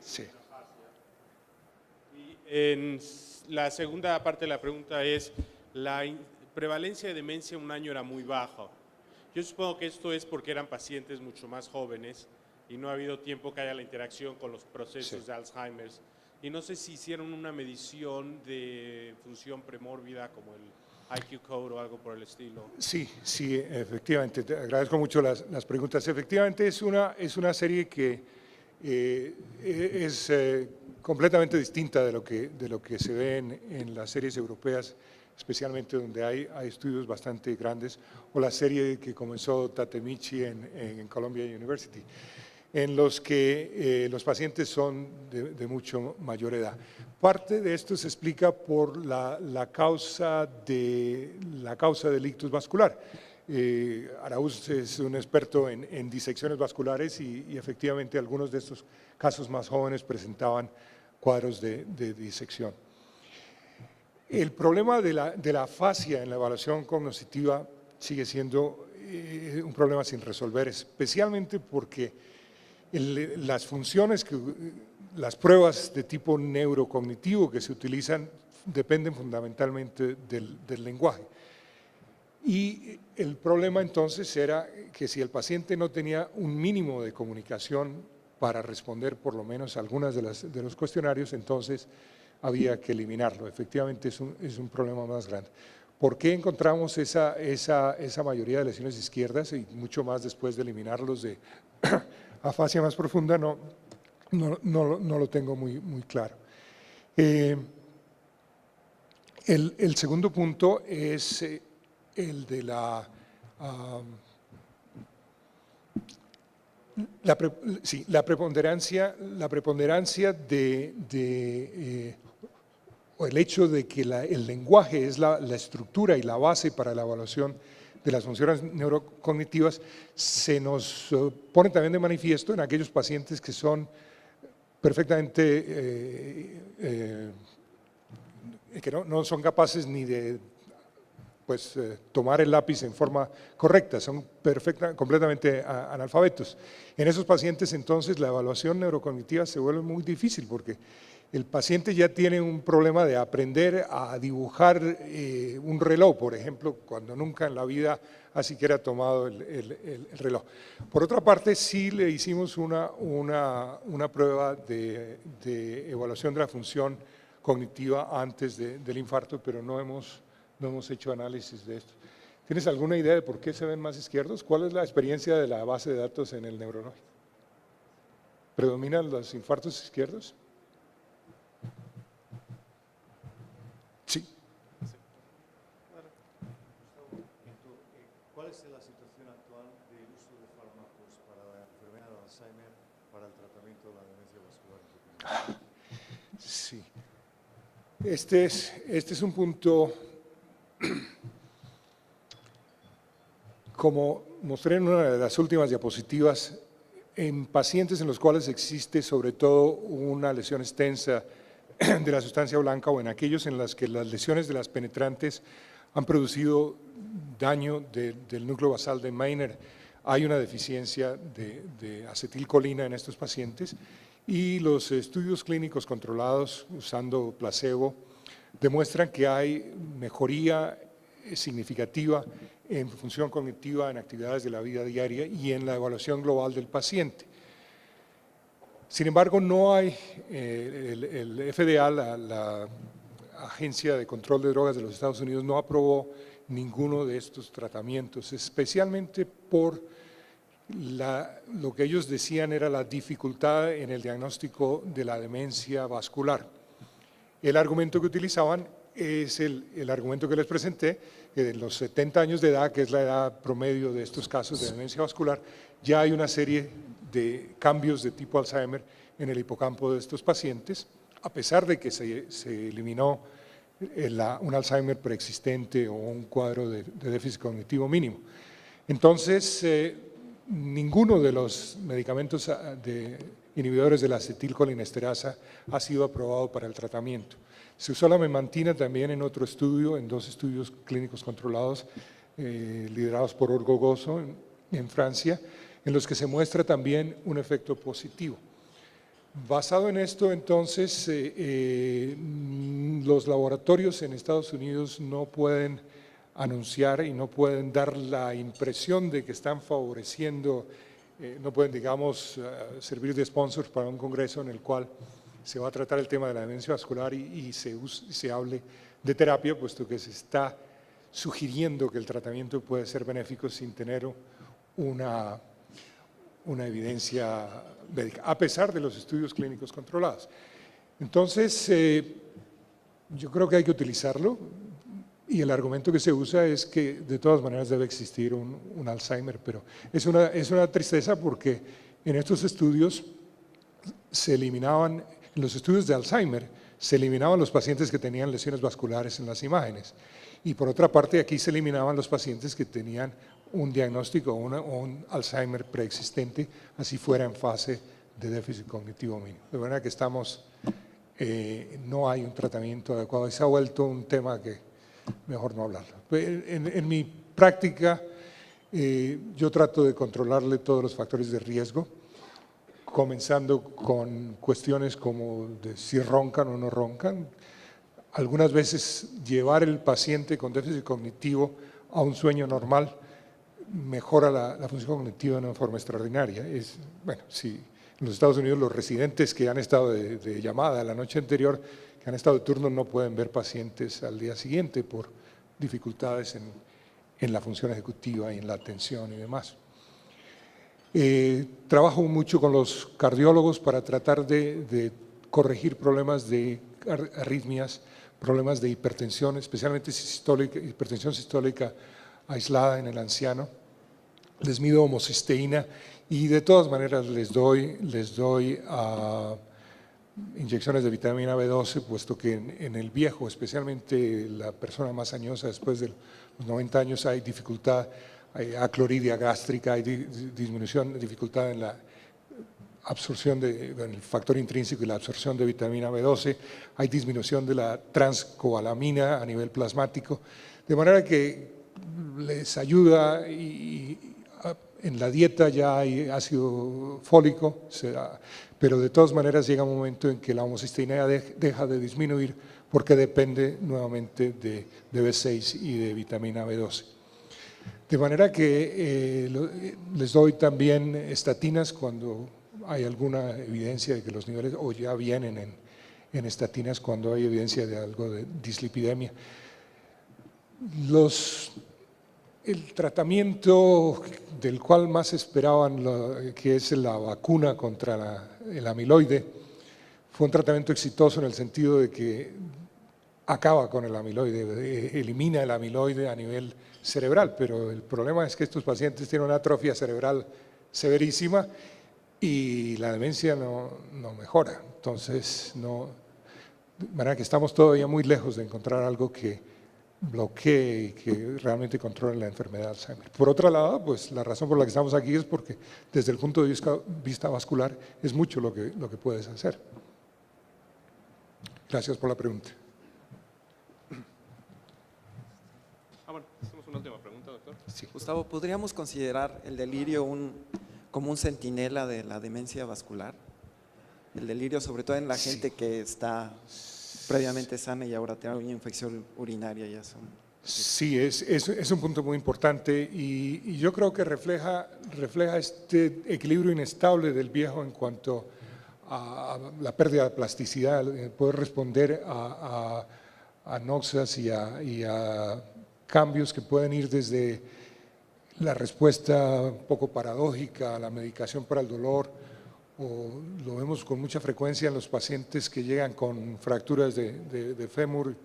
Sí. Y en la segunda parte de la pregunta es, la prevalencia de demencia en un año era muy baja. Yo supongo que esto es porque eran pacientes mucho más jóvenes y no ha habido tiempo que haya la interacción con los procesos Sí. de Alzheimer. Y no sé si hicieron una medición de función premórbida como el IQ Code o algo por el estilo. Sí, sí, efectivamente. Te agradezco mucho las preguntas. Efectivamente, es una serie que es completamente distinta de lo que se ve en las series europeas, especialmente donde hay estudios bastante grandes, o la serie que comenzó Tatemichi en Columbia University, en los que los pacientes son de mucho mayor edad. Parte de esto se explica por la causa del ictus vascular. Araúz es un experto en disecciones vasculares y efectivamente algunos de estos casos más jóvenes presentaban cuadros de disección. El problema de la afasia en la evaluación cognitiva sigue siendo un problema sin resolver, especialmente porque las funciones, las pruebas de tipo neurocognitivo que se utilizan dependen fundamentalmente del lenguaje. Y el problema entonces era que si el paciente no tenía un mínimo de comunicación para responder por lo menos algunas de los cuestionarios, entonces había que eliminarlo. Efectivamente es un problema más grande. ¿Por qué encontramos esa mayoría de lesiones izquierdas y mucho más después de eliminarlos de afasia más profunda? No lo tengo muy claro. El segundo punto es el de la preponderancia o el hecho de que el lenguaje es la estructura y la base para la evaluación de las funciones neurocognitivas, se nos pone también de manifiesto en aquellos pacientes que son perfectamente, que no son capaces ni de tomar el lápiz en forma correcta, son completamente analfabetos. En esos pacientes entonces la evaluación neurocognitiva se vuelve muy difícil porque el paciente ya tiene un problema de aprender a dibujar un reloj, por ejemplo, cuando nunca en la vida ha siquiera tomado el reloj. Por otra parte, sí le hicimos una prueba de evaluación de la función cognitiva antes del infarto, pero no hemos hecho análisis de esto. ¿Tienes alguna idea de por qué se ven más izquierdos? ¿Cuál es la experiencia de la base de datos en el neurológico? ¿Predominan los infartos izquierdos? Sí. ¿Cuál es la situación actual del uso de fármacos para la enfermedad de Alzheimer para el tratamiento de la demencia vascular? Sí. Este es un punto, como mostré en una de las últimas diapositivas, en pacientes en los cuales existe sobre todo una lesión extensa de la sustancia blanca o en aquellos en las que las lesiones de las penetrantes han producido daño del núcleo basal de Meiner, hay una deficiencia de acetilcolina en estos pacientes y los estudios clínicos controlados usando placebo demuestran que hay mejoría significativa en función cognitiva, en actividades de la vida diaria y en la evaluación global del paciente. Sin embargo, no hay, el FDA, la Agencia de Control de Drogas de los Estados Unidos, no aprobó ninguno de estos tratamientos, especialmente por lo que ellos decían era la dificultad en el diagnóstico de la demencia vascular. El argumento que utilizaban es el argumento que les presenté, que de los 70 años de edad, que es la edad promedio de estos casos de demencia vascular, ya hay una serie de cambios de tipo Alzheimer en el hipocampo de estos pacientes, a pesar de que se eliminó un Alzheimer preexistente o un cuadro de déficit cognitivo mínimo. Entonces, ninguno de los medicamentos inhibidores de la acetilcolinesterasa ha sido aprobado para el tratamiento. Se usó la memantina también en otro estudio, en 2 estudios clínicos controlados, liderados por Orgogoso en Francia, en los que se muestra también un efecto positivo. Basado en esto, entonces, los laboratorios en Estados Unidos no pueden anunciar y no pueden dar la impresión de que están favoreciendo, no pueden, digamos, servir de sponsors para un congreso en el cual se va a tratar el tema de la demencia vascular y se hable de terapia, puesto que se está sugiriendo que el tratamiento puede ser benéfico sin tener una evidencia médica, a pesar de los estudios clínicos controlados. Entonces, yo creo que hay que utilizarlo y el argumento que se usa es que de todas maneras debe existir un Alzheimer, pero es una tristeza porque en estos estudios se eliminaban, en los estudios de Alzheimer, se eliminaban los pacientes que tenían lesiones vasculares en las imágenes y por otra parte aquí se eliminaban los pacientes que tenían un diagnóstico o un Alzheimer preexistente, así fuera en fase de déficit cognitivo mínimo. De manera que no hay un tratamiento adecuado y se ha vuelto un tema que mejor no hablarlo. En mi práctica yo trato de controlarle todos los factores de riesgo, comenzando con cuestiones como de si roncan o no roncan. Algunas veces llevar el paciente con déficit cognitivo a un sueño normal mejora la función cognitiva de una forma extraordinaria. Bueno, si en los Estados Unidos los residentes que han estado de llamada la noche anterior, que han estado de turno, no pueden ver pacientes al día siguiente por dificultades en la función ejecutiva y en la atención y demás. Trabajo mucho con los cardiólogos para tratar de corregir problemas de arritmias, problemas de hipertensión, especialmente hipertensión sistólica aislada en el anciano. Les mido homocisteína y de todas maneras les doy inyecciones de vitamina B12, puesto que en el viejo, especialmente la persona más añosa después de los 90 años, hay dificultad, hay acloridia gástrica, hay dificultad en la absorción en el factor intrínseco y la absorción de vitamina B12, hay disminución de la transcobalamina a nivel plasmático, de manera que les ayuda en la dieta ya hay ácido fólico, pero de todas maneras llega un momento en que la homocisteína deja de disminuir porque depende nuevamente de B6 y de vitamina B12. De manera que les doy también estatinas cuando hay alguna evidencia de que los niveles, o ya vienen en estatinas cuando hay evidencia de algo de dislipidemia. El tratamiento del cual más esperaban, que es la vacuna contra el amiloide, fue un tratamiento exitoso en el sentido de que acaba con el amiloide, elimina el amiloide a nivel cerebral, pero el problema es que estos pacientes tienen una atrofia cerebral severísima y la demencia no mejora. Entonces, de manera que estamos todavía muy lejos de encontrar algo que bloquee y que realmente controle la enfermedad de Alzheimer. Por otro lado, pues la razón por la que estamos aquí es porque desde el punto de vista vascular es mucho lo que puedes hacer. Gracias por la pregunta. Bueno, hacemos una última pregunta, doctor. Sí. Gustavo, ¿podríamos considerar el delirio como un centinela de la demencia vascular? El delirio, sobre todo en la gente que está previamente sana y ahora tiene una infección urinaria. Sí, es un punto muy importante y yo creo que refleja este equilibrio inestable del viejo en cuanto a la pérdida de plasticidad, poder responder a noxias y a cambios que pueden ir desde la respuesta un poco paradójica a la medicación para el dolor, o lo vemos con mucha frecuencia en los pacientes que llegan con fracturas de fémur.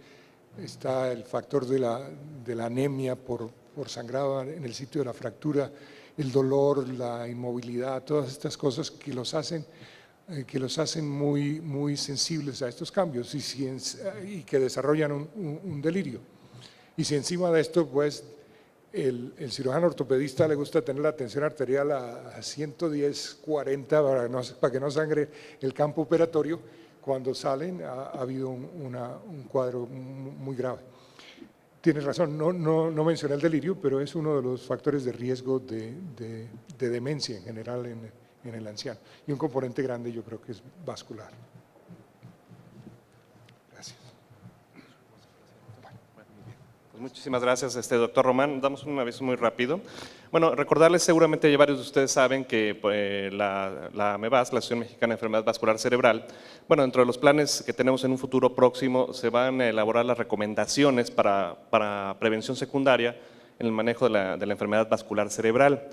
Está el factor de la anemia por sangrado en el sitio de la fractura, el dolor, la inmovilidad, todas estas cosas que los hacen muy, muy sensibles a estos cambios y que desarrollan un delirio. Y si encima de esto, pues, el cirujano ortopedista le gusta tener la tensión arterial a 110/40 para que no sangre el campo operatorio, cuando salen ha habido un cuadro muy grave. Tienes razón, no mencioné el delirio, pero es uno de los factores de riesgo de demencia en general en en el anciano. Y un componente grande yo creo que es vascular. Gracias. Pues muchísimas gracias, doctor Román. Damos un aviso muy rápido. Bueno, recordarles, seguramente varios de ustedes saben que la AMEVAS, la Asociación Mexicana de Enfermedad Vascular Cerebral, bueno, dentro de los planes que tenemos en un futuro próximo, se van a elaborar las recomendaciones para prevención secundaria en el manejo de la enfermedad vascular cerebral.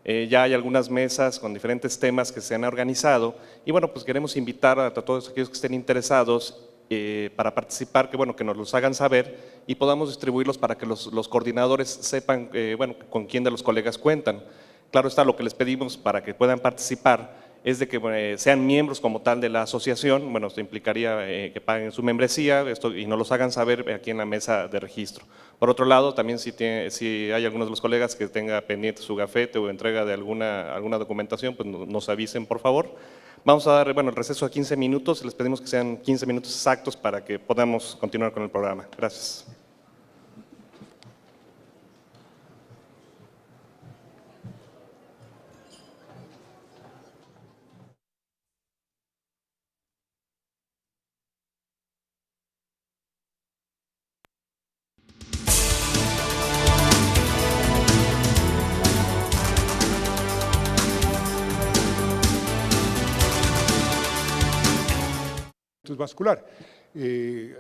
Ya hay algunas mesas con diferentes temas que se han organizado y bueno, pues queremos invitar a todos aquellos que estén interesados para participar, que nos los hagan saber y podamos distribuirlos para que los coordinadores sepan con quién de los colegas cuentan. Claro está, lo que les pedimos para que puedan participar es de que sean miembros como tal de la asociación. Bueno, esto implicaría que paguen su membresía y nos los hagan saber aquí en la mesa de registro. Por otro lado, también si hay algunos de los colegas que tenga pendiente su gafete o entrega de alguna documentación, pues nos avisen, por favor. Vamos a dar el receso a 15 minutos, les pedimos que sean 15 minutos exactos para que podamos continuar con el programa. Gracias. Vascular.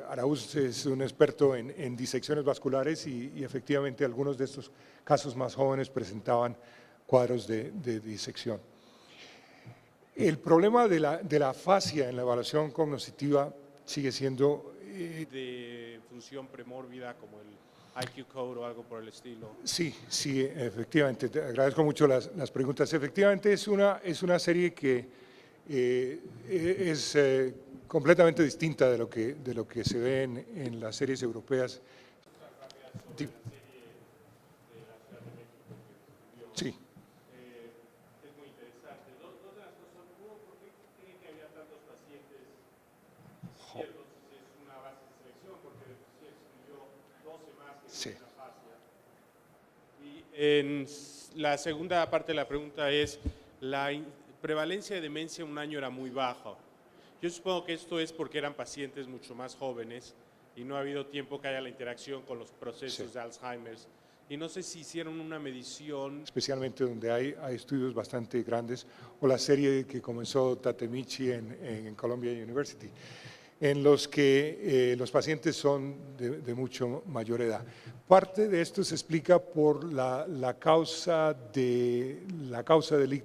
Araúz es un experto en disecciones vasculares y efectivamente algunos de estos casos más jóvenes presentaban cuadros de disección. El problema de la afasia en la evaluación cognitiva sigue siendo… de función premórbida como el IQ Code o algo por el estilo. Sí, efectivamente, te agradezco mucho las preguntas. Efectivamente es una serie que es completamente distinta de lo que se ve en las series europeas. Sí. Es muy interesante. Dos de las cosas, ¿por qué creen que había tantos pacientes ciertos? Es una base de selección, porque se excluyó 12 más que Sí. en la fascia. Y en la segunda parte de la pregunta es, la prevalencia de demencia un año era muy baja. Yo supongo que esto es porque eran pacientes mucho más jóvenes y no ha habido tiempo que haya la interacción con los procesos Sí. de Alzheimer's. Y no sé si hicieron una medición. Especialmente donde hay estudios bastante grandes, o la serie que comenzó Tatemichi en Columbia University, en los que los pacientes son de mucho mayor edad. Parte de esto se explica por la causa delictiva